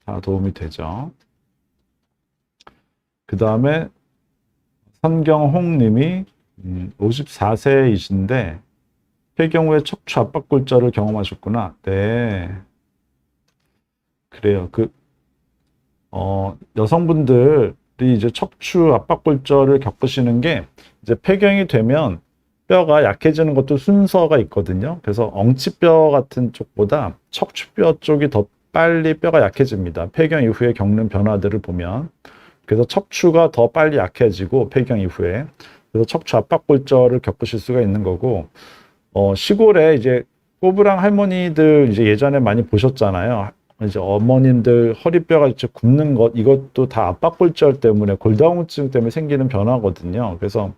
다 도움이 되죠. 그 다음에 선경홍님이 54세이신데 폐경 후에 척추 압박골절을 경험하셨구나. 네, 그래요. 여성분들이 이제 척추 압박골절을 겪으시는 게 이제 폐경이 되면 뼈가 약해지는 것도 순서가 있거든요. 그래서 엉치뼈 같은 쪽보다 척추뼈 쪽이 더 빨리 뼈가 약해집니다. 폐경 이후에 겪는 변화들을 보면. 그래서 척추가 더 빨리 약해지고 폐경 이후에. 그래서 척추 압박골절을 겪으실 수가 있는 거고 시골에 이제 꼬부랑 할머니들 이제 예전에 많이 보셨잖아요. 이제 어머님들 허리뼈가 이제 굽는 것 이것도 다 압박골절 때문에 골다공증 때문에 생기는 변화거든요. 그래서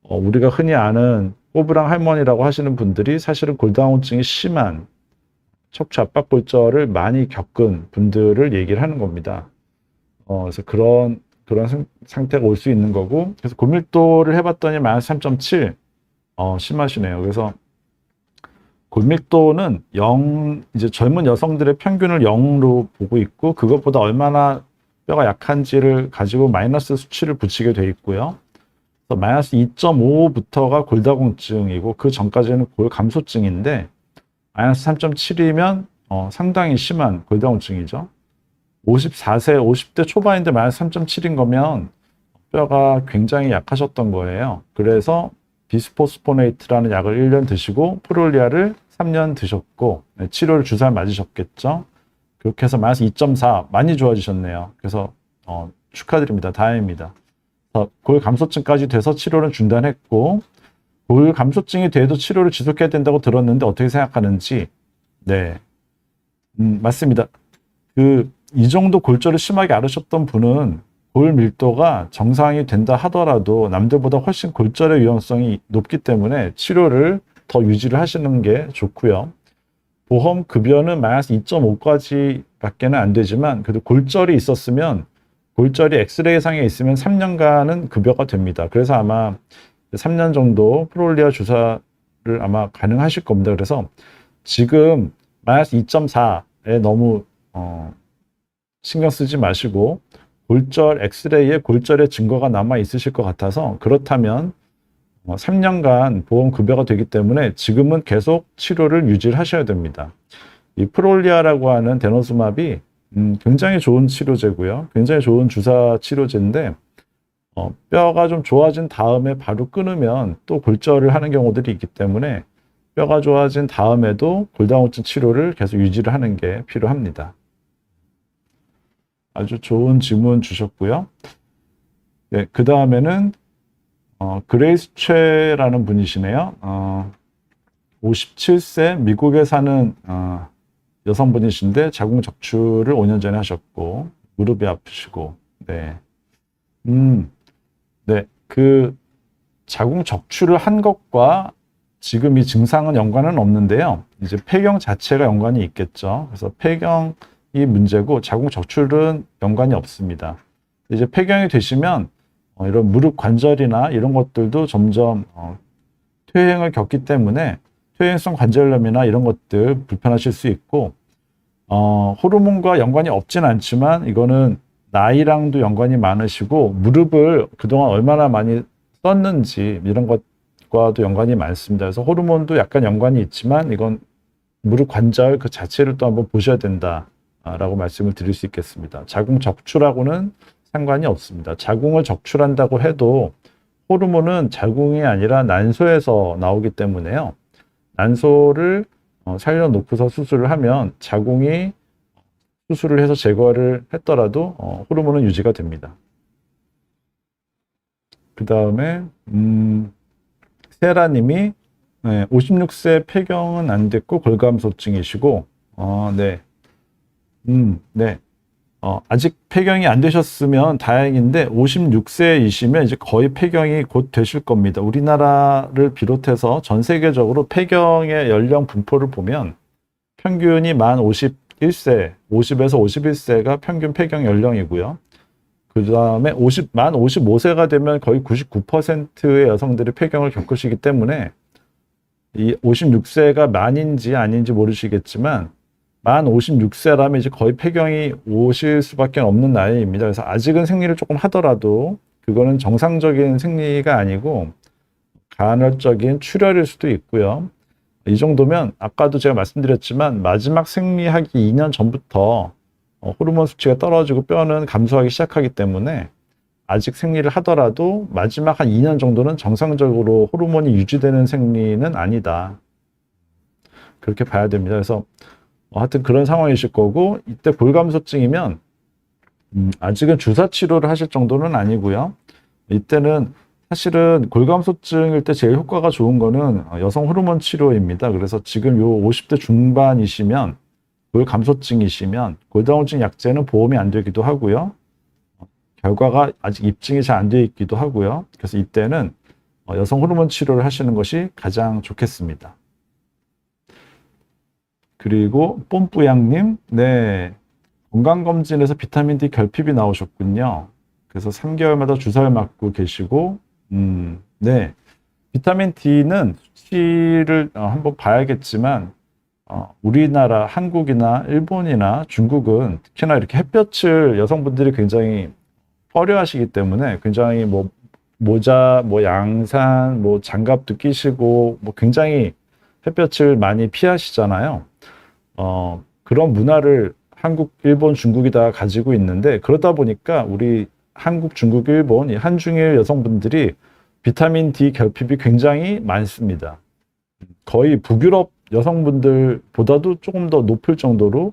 우리가 흔히 아는 꼬부랑 할머니라고 하시는 분들이 사실은 골다공증이 심한 척추 압박골절을 많이 겪은 분들을 얘기를 하는 겁니다. 그래서 그런 상태가 올 수 있는 거고 그래서 골밀도를 해봤더니 -3.7 심하시네요. 그래서 골밀도는 0, 이제 젊은 여성들의 평균을 0로 보고 있고 그것보다 얼마나 뼈가 약한지를 가지고 마이너스 수치를 붙이게 돼 있고요. 그래서 마이너스 2.5부터가 골다공증이고 그 전까지는 골감소증인데 마이너스 3.7이면 상당히 심한 골다공증이죠. 54세, 50대 초반인데 마이너스 3.7인 거면 뼈가 굉장히 약하셨던 거예요. 그래서 비스포스포네이트라는 약을 1년 드시고 프롤리아를 3년 드셨고 치료를 주사를 맞으셨겠죠. 그렇게 해서 마이너스 2.4 많이 좋아지셨네요. 그래서 축하드립니다. 다행입니다. 골 감소증까지 돼서 치료를 중단했고 골 감소증이 돼도 치료를 지속해야 된다고 들었는데 어떻게 생각하는지. 네, 맞습니다. 이 정도 골절을 심하게 앓으셨던 분은 골 밀도가 정상이 된다 하더라도 남들보다 훨씬 골절의 위험성이 높기 때문에 치료를 더 유지를 하시는 게 좋고요. 보험 급여는 마이너스 2.5까지 밖에는 안 되지만 그래도 골절이 있었으면 골절이 엑스레이상에 있으면 3년간은 급여가 됩니다. 그래서 아마 3년 정도 프롤리아 주사를 아마 가능하실 겁니다. 그래서 지금 마이너스 2.4에 너무 신경 쓰지 마시고 골절 엑스레이에 골절의 증거가 남아 있으실 것 같아서 그렇다면 3년간 보험 급여가 되기 때문에 지금은 계속 치료를 유지를 하셔야 됩니다. 이 프롤리아라고 하는 데노스맙이 굉장히 좋은 치료제고요. 굉장히 좋은 주사 치료제인데 뼈가 좀 좋아진 다음에 바로 끊으면 또 골절을 하는 경우들이 있기 때문에 뼈가 좋아진 다음에도 골다공증 치료를 계속 유지를 하는 게 필요합니다. 아주 좋은 질문 주셨고요. 네, 그 다음에는 그레이스 최라는 분이시네요. 57세 미국에 사는 여성분이신데 자궁 적출을 5년 전에 하셨고 무릎이 아프시고 네. 네. 그 자궁 적출을 한 것과 지금 이 증상은 연관은 없는데요. 이제 폐경 자체가 연관이 있겠죠. 그래서 폐경이 문제고 자궁 적출은 연관이 없습니다. 이제 폐경이 되시면 이런 무릎 관절이나 이런 것들도 점점 퇴행을 겪기 때문에 퇴행성 관절염이나 이런 것들 불편하실 수 있고 호르몬과 연관이 없진 않지만 이거는 나이랑도 연관이 많으시고 무릎을 그동안 얼마나 많이 썼는지 이런 것과도 연관이 많습니다. 그래서 호르몬도 약간 연관이 있지만 이건 무릎 관절 그 자체를 또 한번 보셔야 된다라고 말씀을 드릴 수 있겠습니다. 자궁 적출하고는 상관이 없습니다. 자궁을 적출한다고 해도 호르몬은 자궁이 아니라 난소에서 나오기 때문에요. 난소를 살려놓고서 수술을 하면 자궁이 수술을 해서 제거를 했더라도 호르몬은 유지가 됩니다. 그 다음에 세라님이 56세 폐경은 안 됐고 골감소증이시고 네. 네. 아직 폐경이 안 되셨으면 다행인데 56세이시면 이제 거의 폐경이 곧 되실 겁니다. 우리나라를 비롯해서 전 세계적으로 폐경의 연령 분포를 보면 평균이 만 51세, 50에서 51세가 평균 폐경 연령이고요. 그 다음에 만 55세가 되면 거의 99%의 여성들이 폐경을 겪으시기 때문에 이 56세가 만인지 아닌지 모르시겠지만 만 56세라면 이제 거의 폐경이 오실 수밖에 없는 나이입니다. 그래서 아직은 생리를 조금 하더라도 그거는 정상적인 생리가 아니고 간헐적인 출혈일 수도 있고요. 이 정도면 아까도 제가 말씀드렸지만 마지막 생리하기 2년 전부터 호르몬 수치가 떨어지고 뼈는 감소하기 시작하기 때문에 아직 생리를 하더라도 마지막 한 2년 정도는 정상적으로 호르몬이 유지되는 생리는 아니다. 그렇게 봐야 됩니다. 그래서 하여튼 그런 상황이실 거고 이때 골감소증이면 아직은 주사 치료를 하실 정도는 아니고요. 이때는 사실은 골감소증일 때 제일 효과가 좋은 거는 여성 호르몬 치료입니다. 그래서 지금 요 50대 중반이시면 골감소증이시면 골다공증 약제는 보험이 안 되기도 하고요. 결과가 아직 입증이 잘 안 되어 있기도 하고요. 그래서 이때는 여성 호르몬 치료를 하시는 것이 가장 좋겠습니다. 그리고 뽐뿌양님, 네, 건강검진에서 비타민 D 결핍이 나오셨군요. 그래서 3개월마다 주사를 맞고 계시고, 네, 비타민 D는 수치를 한번 봐야겠지만 우리나라, 한국이나 일본이나 중국은 특히나 이렇게 햇볕을 여성분들이 굉장히 꺼려하시기 때문에 굉장히 뭐 모자, 뭐 양산, 뭐 장갑도 끼시고 뭐 굉장히 햇볕을 많이 피하시잖아요. 그런 문화를 한국, 일본, 중국이 다 가지고 있는데 그러다 보니까 우리 한국, 중국, 일본 이 한중일 여성분들이 비타민 D 결핍이 굉장히 많습니다. 거의 북유럽 여성분들보다도 조금 더 높을 정도로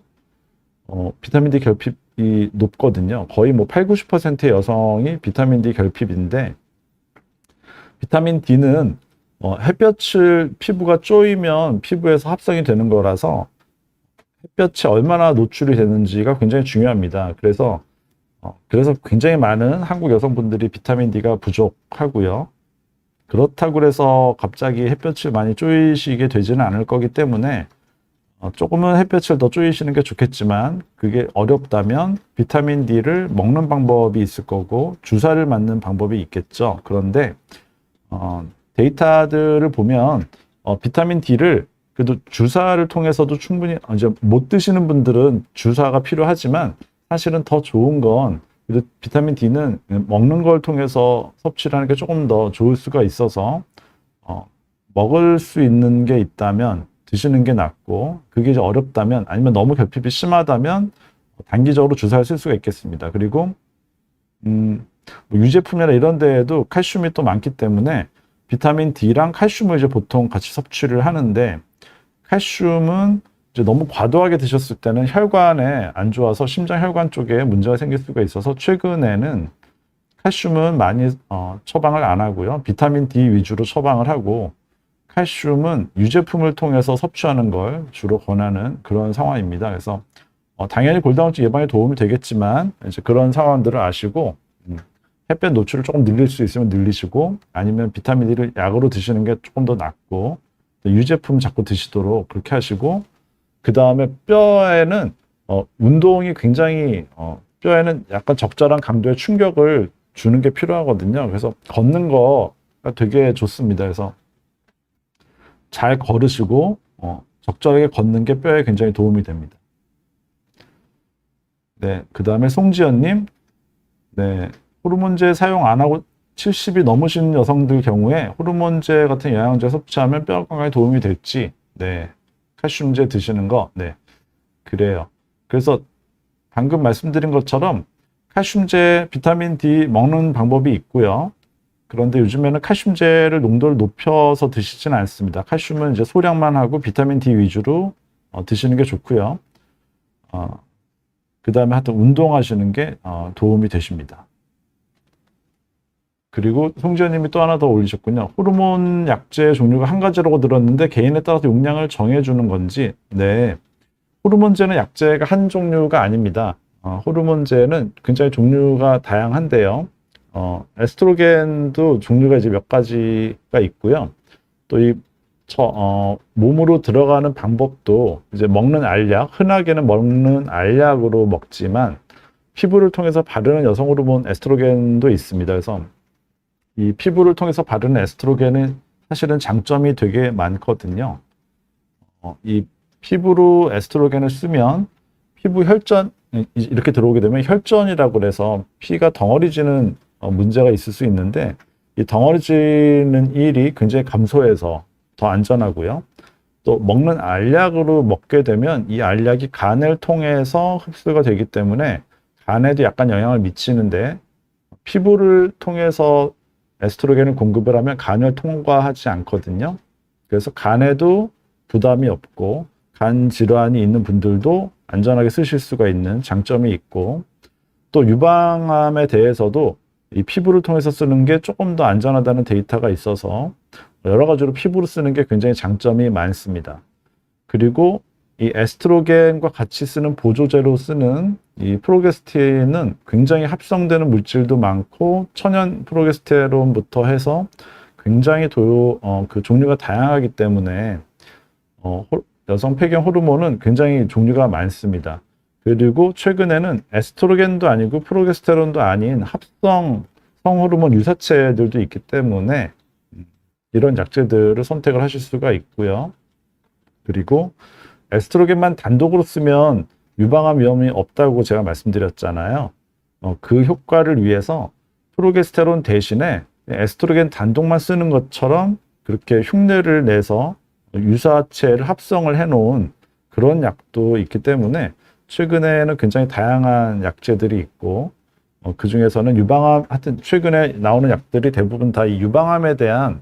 비타민 D 결핍이 높거든요. 거의 뭐 8, 90%의 여성이 비타민 D 결핍인데 비타민 D는 햇볕을 피부가 쪼이면 피부에서 합성이 되는 거라서 햇볕에 얼마나 노출이 되는지가 굉장히 중요합니다. 그래서 굉장히 많은 한국 여성분들이 비타민 D가 부족하고요. 그렇다고 해서 갑자기 햇볕을 많이 쪼이시게 되지는 않을 거기 때문에 조금은 햇볕을 더 쪼이시는 게 좋겠지만 그게 어렵다면 비타민 D를 먹는 방법이 있을 거고 주사를 맞는 방법이 있겠죠. 그런데 데이터들을 보면 비타민 D를 그래도 주사를 통해서도 충분히 이제 못 드시는 분들은 주사가 필요하지만 사실은 더 좋은 건 그래도 비타민 D는 먹는 걸 통해서 섭취를 하는 게 조금 더 좋을 수가 있어서 먹을 수 있는 게 있다면 드시는 게 낫고 그게 이제 어렵다면 아니면 너무 결핍이 심하다면 단기적으로 주사를 쓸 수가 있겠습니다. 그리고 뭐 유제품이나 이런 데에도 칼슘이 또 많기 때문에 비타민 D랑 칼슘을 이제 보통 같이 섭취를 하는데 칼슘은 이제 너무 과도하게 드셨을 때는 혈관에 안 좋아서 심장 혈관 쪽에 문제가 생길 수가 있어서 최근에는 칼슘은 많이 처방을 안 하고요. 비타민 D 위주로 처방을 하고, 칼슘은 유제품을 통해서 섭취하는 걸 주로 권하는 그런 상황입니다. 그래서 당연히 골다공증 예방에 도움이 되겠지만 이제 그런 상황들을 아시고 햇볕 노출을 조금 늘릴 수 있으면 늘리시고, 아니면 비타민 D를 약으로 드시는 게 조금 더 낫고, 유제품 자꾸 드시도록 그렇게 하시고, 그 다음에 뼈에는 운동이 굉장히 뼈에는 약간 적절한 강도의 충격을 주는 게 필요하거든요. 그래서 걷는 거가 되게 좋습니다. 그래서 잘 걸으시고 적절하게 걷는 게 뼈에 굉장히 도움이 됩니다. 네, 그 다음에 송지연님, 네, 호르몬제 사용 안 하고 70이 넘으신 여성들 경우에 호르몬제 같은 영양제 섭취하면 뼈 건강에 도움이 될지, 네, 칼슘제 드시는 거, 네, 그래요. 그래서 방금 말씀드린 것처럼 칼슘제, 비타민 D 먹는 방법이 있고요. 그런데 요즘에는 칼슘제를 농도를 높여서 드시지는 않습니다. 칼슘은 이제 소량만 하고 비타민 D 위주로 드시는 게 좋고요. 그 다음에 하여튼 운동하시는 게 도움이 되십니다. 그리고 송지현님이 또 하나 더 올리셨군요. 호르몬 약제 종류가 한 가지라고 들었는데 개인에 따라서 용량을 정해주는 건지. 네, 호르몬제는 약제가 한 종류가 아닙니다. 호르몬제는 굉장히 종류가 다양한데요. 에스트로겐도 종류가 이제 몇 가지가 있고요. 또 몸으로 들어가는 방법도 이제 먹는 알약, 흔하게는 먹는 알약으로 먹지만 피부를 통해서 바르는 여성 호르몬 에스트로겐도 있습니다. 그래서 이 피부를 통해서 바르는 에스트로겐은 사실은 장점이 되게 많거든요. 이 피부로 에스트로겐을 쓰면 피부 혈전, 이렇게 들어오게 되면 혈전이라고 해서 피가 덩어리지는 문제가 있을 수 있는데, 이 덩어리지는 일이 굉장히 감소해서 더 안전하고요. 또 먹는 알약으로 먹게 되면 이 알약이 간을 통해서 흡수가 되기 때문에 간에도 약간 영향을 미치는데, 피부를 통해서 에스트로겐을 공급을 하면 간을 통과하지 않거든요. 그래서 간에도 부담이 없고 간 질환이 있는 분들도 안전하게 쓰실 수가 있는 장점이 있고, 또 유방암에 대해서도 이 피부를 통해서 쓰는 게 조금 더 안전하다는 데이터가 있어서 여러 가지로 피부로 쓰는 게 굉장히 장점이 많습니다. 그리고 이 에스트로겐과 같이 쓰는 보조제로 쓰는 이 프로게스테린은 굉장히 합성되는 물질도 많고 천연 프로게스테론부터 해서 굉장히 그 종류가 다양하기 때문에 여성 폐경 호르몬은 굉장히 종류가 많습니다. 그리고 최근에는 에스트로겐도 아니고 프로게스테론도 아닌 합성 성호르몬 유사체들도 있기 때문에 이런 약제들을 선택을 하실 수가 있고요. 그리고 에스트로겐만 단독으로 쓰면 유방암 위험이 없다고 제가 말씀드렸잖아요. 그 효과를 위해서 프로게스테론 대신에 에스트로겐 단독만 쓰는 것처럼 그렇게 흉내를 내서 유사체를 합성을 해놓은 그런 약도 있기 때문에 최근에는 굉장히 다양한 약제들이 있고, 그 중에서는 유방암, 하여튼 최근에 나오는 약들이 대부분 다 이 유방암에 대한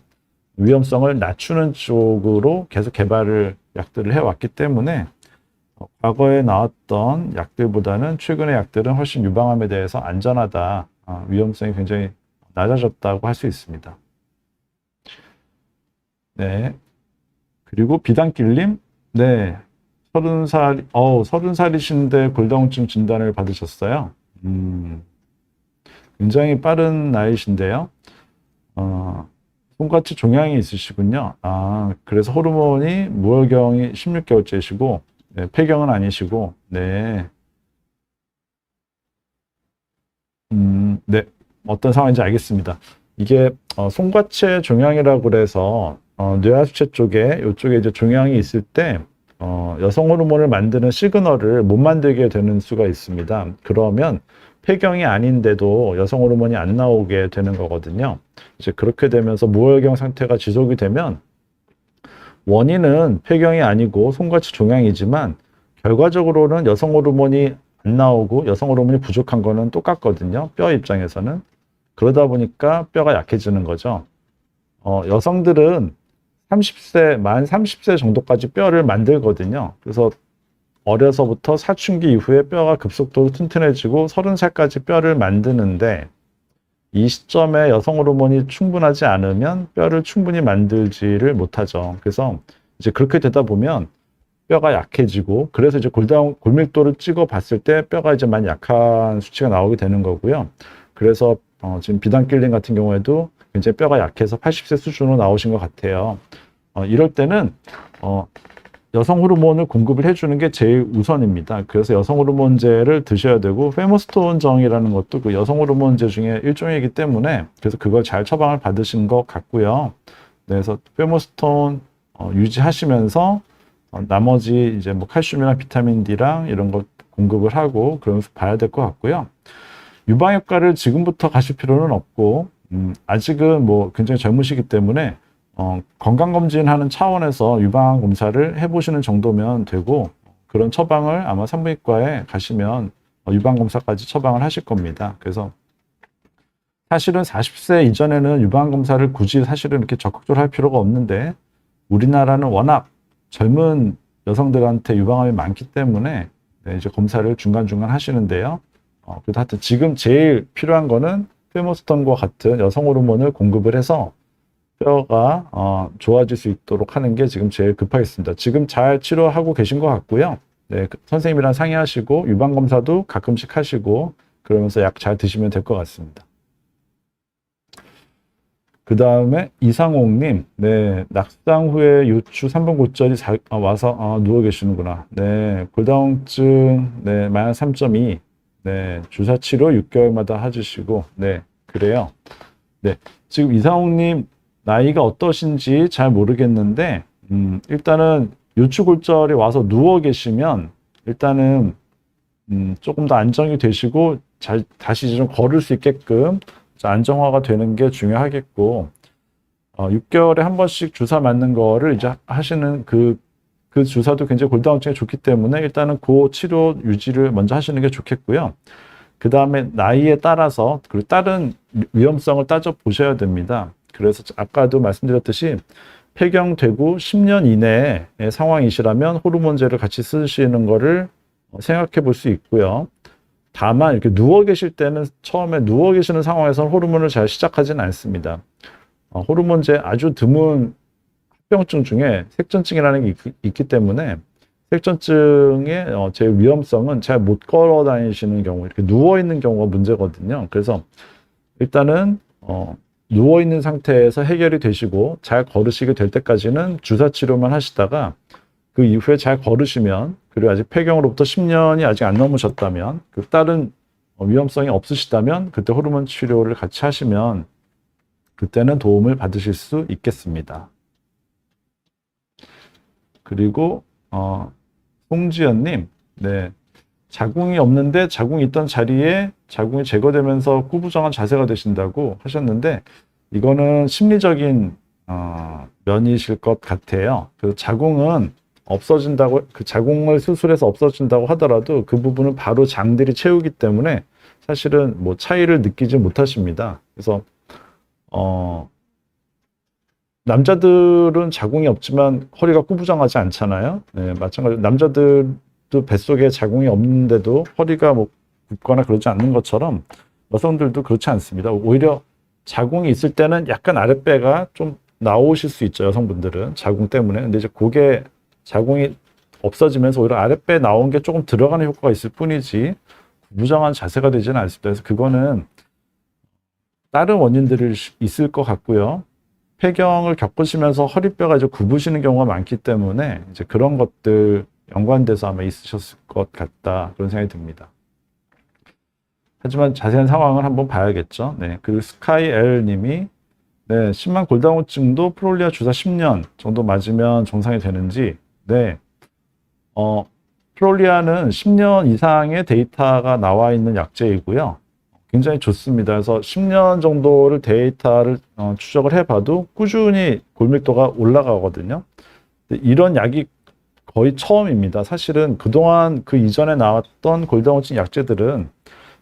위험성을 낮추는 쪽으로 계속 약들을 해왔기 때문에 과거에 나왔던 약들보다는 최근의 약들은 훨씬 유방암에 대해서 안전하다, 위험성이 굉장히 낮아졌다고 할 수 있습니다. 네. 그리고 비단길님, 네. 30살이신데 골다공증 진단을 받으셨어요. 굉장히 빠른 나이신데요. 손같이 종양이 있으시군요. 그래서 호르몬이 무월경이 16개월째시고, 네, 폐경은 아니시고, 네. 네. 어떤 상황인지 알겠습니다. 이게, 손과체 종양이라고 그래서, 뇌하수체 쪽에, 이쪽에 이제 종양이 있을 때, 여성 호르몬을 만드는 시그널을 못 만들게 되는 수가 있습니다. 그러면 폐경이 아닌데도 여성 호르몬이 안 나오게 되는 거거든요. 이제 그렇게 되면서 무월경 상태가 지속이 되면 원인은 폐경이 아니고 손같이 종양이지만 결과적으로는 여성 호르몬이 안 나오고 여성 호르몬이 부족한 거는 똑같거든요. 뼈 입장에서는. 그러다 보니까 뼈가 약해지는 거죠. 여성들은 만 30세 정도까지 뼈를 만들거든요. 그래서 어려서부터 사춘기 이후에 뼈가 급속도로 튼튼해지고 30살까지 뼈를 만드는데, 이 시점에 여성 호르몬이 충분하지 않으면 뼈를 충분히 만들지를 못하죠. 그래서 이제 그렇게 되다 보면 뼈가 약해지고, 그래서 이제 골밀도를 찍어 봤을 때 뼈가 이제 많이 약한 수치가 나오게 되는 거고요. 그래서 지금 비단길님 같은 경우에도 굉장히 뼈가 약해서 80세 수준으로 나오신 것 같아요. 이럴 때는 여성 호르몬을 공급을 해주는 게 제일 우선입니다. 그래서 여성 호르몬제를 드셔야 되고, 페모스톤정이라는 것도 그 여성 호르몬제 중에 일종이기 때문에, 그래서 그걸 잘 처방을 받으신 것 같고요. 네, 그래서 페모스톤 유지하시면서 나머지 이제 뭐 칼슘이나 비타민 D랑 이런 거 공급을 하고 그러면서 봐야 될 것 같고요. 유방 효과를 지금부터 가실 필요는 없고, 아직은 뭐 굉장히 젊으시기 때문에 건강검진하는 차원에서 유방 검사를 해보시는 정도면 되고, 그런 처방을 아마 산부인과에 가시면 유방 검사까지 처방을 하실 겁니다. 그래서 사실은 40세 이전에는 유방 검사를 굳이 사실은 이렇게 적극적으로 할 필요가 없는데, 우리나라는 워낙 젊은 여성들한테 유방암이 많기 때문에 네, 이제 검사를 중간중간 하시는데요. 그래도 하여튼 지금 제일 필요한 거는 페모스톤과 같은 여성 호르몬을 공급을 해서 뼈가 좋아질 수 있도록 하는 게 지금 제일 급하겠습니다. 지금 잘 치료하고 계신 것 같고요. 네, 선생님이랑 상의하시고 유방 검사도 가끔씩 하시고 그러면서 약 잘 드시면 될 것 같습니다. 그 다음에 이상옥님, 네, 낙상 후에 요추 3번 골절이 와서 누워 계시는구나. 네, 골다공증, 네, 마이너스 3.2, 네, 주사 치료 6개월마다 해주시고, 네, 그래요. 네, 지금 이상옥님 나이가 어떠신지 잘 모르겠는데, 일단은 요추 골절이 와서 누워 계시면 일단은 조금 더 안정이 되시고 다시 좀 걸을 수 있게끔 안정화가 되는 게 중요하겠고, 6개월에 한 번씩 주사 맞는 거를 이제 하시는 그 주사도 굉장히 골다공증에 좋기 때문에 일단은 그 치료 유지를 먼저 하시는 게 좋겠고요. 그 다음에 나이에 따라서 그리고 다른 위험성을 따져 보셔야 됩니다. 그래서 아까도 말씀드렸듯이 폐경되고 10년 이내의 상황이시라면 호르몬제를 같이 쓰시는 거를 생각해 볼 수 있고요. 다만 이렇게 누워 계실 때는 처음에 누워 계시는 상황에서는 호르몬을 잘 시작하지는 않습니다. 호르몬제 아주 드문 합병증 중에 색전증이라는 게 있기 때문에 색전증의 제일 위험성은 잘 못 걸어 다니시는 경우, 이렇게 누워 있는 경우가 문제거든요. 그래서 일단은 누워 있는 상태에서 해결이 되시고 잘 걸으시게 될 때까지는 주사 치료만 하시다가 그 이후에 잘 걸으시면, 그리고 아직 폐경으로부터 10년이 아직 안 넘으셨다면, 그 다른 위험성이 없으시다면 그때 호르몬 치료를 같이 하시면 그때는 도움을 받으실 수 있겠습니다. 그리고 송지연님, 네, 자궁이 없는데 자궁이 있던 자리에 자궁이 제거되면서 꾸부정한 자세가 되신다고 하셨는데, 이거는 심리적인 면이실 것 같아요. 그래서 자궁은 없어진다고, 그 자궁을 수술해서 없어진다고 하더라도 그 부분은 바로 장들이 채우기 때문에 사실은 뭐 차이를 느끼지 못하십니다. 그래서 남자들은 자궁이 없지만 허리가 꾸부정하지 않잖아요. 네, 마찬가지로 남자들도 뱃속에 자궁이 없는데도 허리가 뭐 굽거나 그러지 않는 것처럼 여성들도 그렇지 않습니다. 오히려 자궁이 있을 때는 약간 아랫배가 좀 나오실 수 있죠. 여성분들은 자궁 때문에. 근데 이제 그게 자궁이 없어지면서 오히려 아랫배에 나온 게 조금 들어가는 효과가 있을 뿐이지 무정한 자세가 되지는 않습니다. 그래서 그거는 다른 원인들이 있을 것 같고요. 폐경을 겪으시면서 허리뼈가 이제 굽으시는 경우가 많기 때문에 이제 그런 것들 연관돼서 아마 있으셨을 것 같다, 그런 생각이 듭니다. 하지만 자세한 상황을 한번 봐야겠죠. 네, 그리고 스카이엘 님이 네, 심한 골다공증도 프롤리아 주사 10년 정도 맞으면 정상이 되는지. 네, 프롤리아는 10년 이상의 데이터가 나와 있는 약제이고요. 굉장히 좋습니다. 그래서 10년 정도를 데이터를 추적을 해봐도 꾸준히 골밀도가 올라가거든요. 이런 약이 거의 처음입니다. 사실은 그동안 그 이전에 나왔던 골다공증 약제들은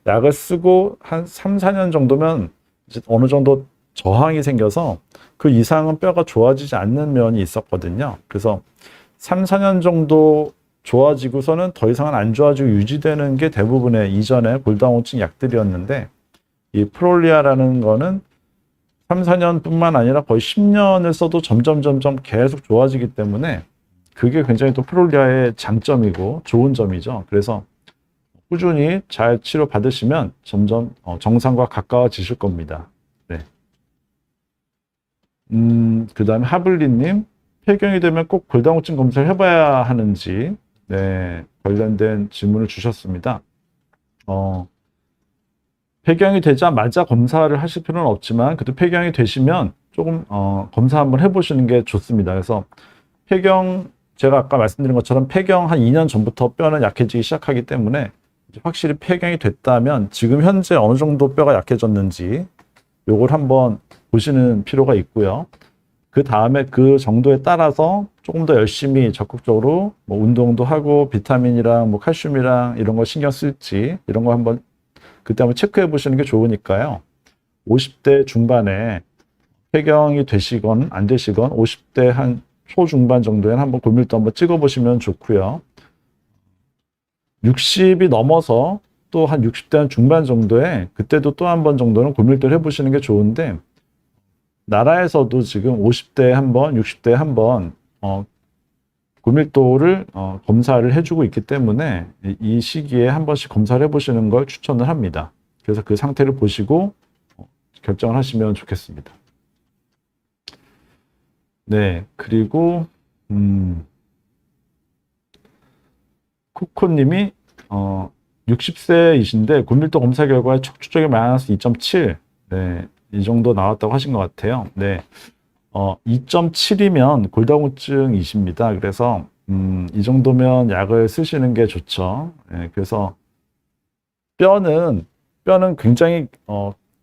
약을 쓰고 한 3, 4년 정도면 이제 어느 정도 저항이 생겨서 그 이상은 뼈가 좋아지지 않는 면이 있었거든요. 그래서 3, 4년 정도 좋아지고서는 더 이상은 안 좋아지고 유지되는 게 대부분의 이전의 골다공증 약들이었는데, 이 프롤리아라는 거는 3, 4년뿐만 아니라 거의 10년을 써도 점점 계속 좋아지기 때문에 그게 굉장히 또 프롤리아의 장점이고 좋은 점이죠. 그래서 꾸준히 잘 치료 받으시면 점점 정상과 가까워지실 겁니다. 네. 그 다음에 하블리님, 폐경이 되면 꼭 골다공증 검사를 해봐야 하는지, 네, 관련된 질문을 주셨습니다. 폐경이 되자마자 검사를 하실 필요는 없지만, 그래도 폐경이 되시면 조금, 검사 한번 해보시는 게 좋습니다. 그래서 제가 아까 말씀드린 것처럼 폐경 한 2년 전부터 뼈는 약해지기 시작하기 때문에, 확실히 폐경이 됐다면 지금 현재 어느 정도 뼈가 약해졌는지 요걸 한번 보시는 필요가 있고요. 그 다음에 그 정도에 따라서 조금 더 열심히 적극적으로 뭐 운동도 하고 비타민이랑 뭐 칼슘이랑 이런 거 신경 쓸지 이런 거 한번 그때 한번 체크해 보시는 게 좋으니까요. 50대 중반에 폐경이 되시건 안 되시건 50대 한 초중반 정도에는 한번 골밀도 한번 찍어 보시면 좋고요. 60이 넘어서 또 한 60대 한 중반 정도에 그때도 또 한 번 정도는 골밀도를 해보시는 게 좋은데 나라에서도 지금 50대에 한 번, 60대에 한 번 골밀도를 검사를 해주고 있기 때문에 이 시기에 한 번씩 검사를 해보시는 걸 추천을 합니다. 그래서 그 상태를 보시고 결정을 하시면 좋겠습니다. 네, 그리고 코코님이 60세이신데 골밀도 검사 결과에 척추쪽에 마이너스 2.7, 네, 이 정도 나왔다고 하신 것 같아요. 네, 2.7이면 골다공증이십니다. 그래서 이 정도면 약을 쓰시는 게 좋죠. 네, 그래서 뼈는 굉장히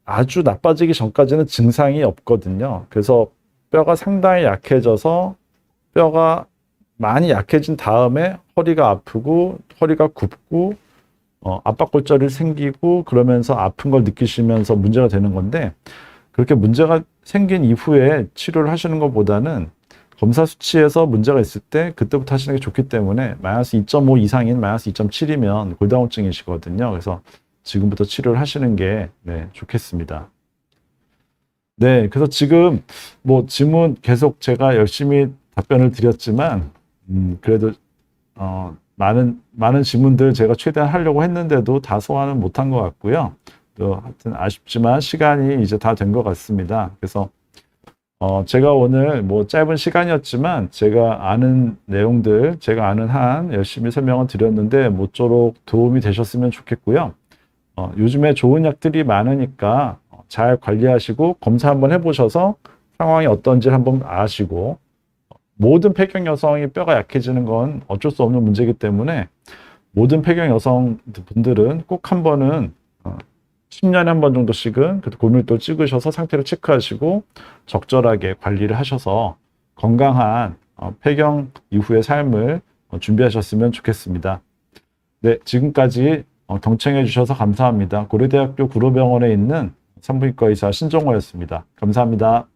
아주 나빠지기 전까지는 증상이 없거든요. 그래서 뼈가 상당히 약해져서 뼈가 많이 약해진 다음에 허리가 아프고 허리가 굽고 압박골절이 생기고 그러면서 아픈 걸 느끼시면서 문제가 되는 건데 그렇게 문제가 생긴 이후에 치료를 하시는 것보다는 검사 수치에서 문제가 있을 때 그때부터 하시는 게 좋기 때문에 마이너스 2.5 이상인 마이너스 2.7이면 골다공증이시거든요. 그래서 지금부터 치료를 하시는 게 네, 좋겠습니다. 네, 그래서 지금 뭐 질문 계속 제가 열심히 답변을 드렸지만 그래도 많은 질문들 제가 최대한 하려고 했는데도 다 소화는 못한 것 같고요. 또 하여튼 아쉽지만 시간이 이제 다 된 것 같습니다. 그래서 제가 오늘 뭐 짧은 시간이었지만 제가 아는 내용들, 제가 아는 한 열심히 설명을 드렸는데 모쪼록 도움이 되셨으면 좋겠고요. 요즘에 좋은 약들이 많으니까 잘 관리하시고 검사 한번 해보셔서 상황이 어떤지 한번 아시고 모든 폐경 여성이 뼈가 약해지는 건 어쩔 수 없는 문제이기 때문에 모든 폐경 여성분들은 꼭 한 번은 10년에 한 번 정도씩은 골밀도를 찍으셔서 상태를 체크하시고 적절하게 관리를 하셔서 건강한 폐경 이후의 삶을 준비하셨으면 좋겠습니다. 네, 지금까지 경청해 주셔서 감사합니다. 고려대학교 구로병원에 있는 산부인과 의사 신종호였습니다. 감사합니다.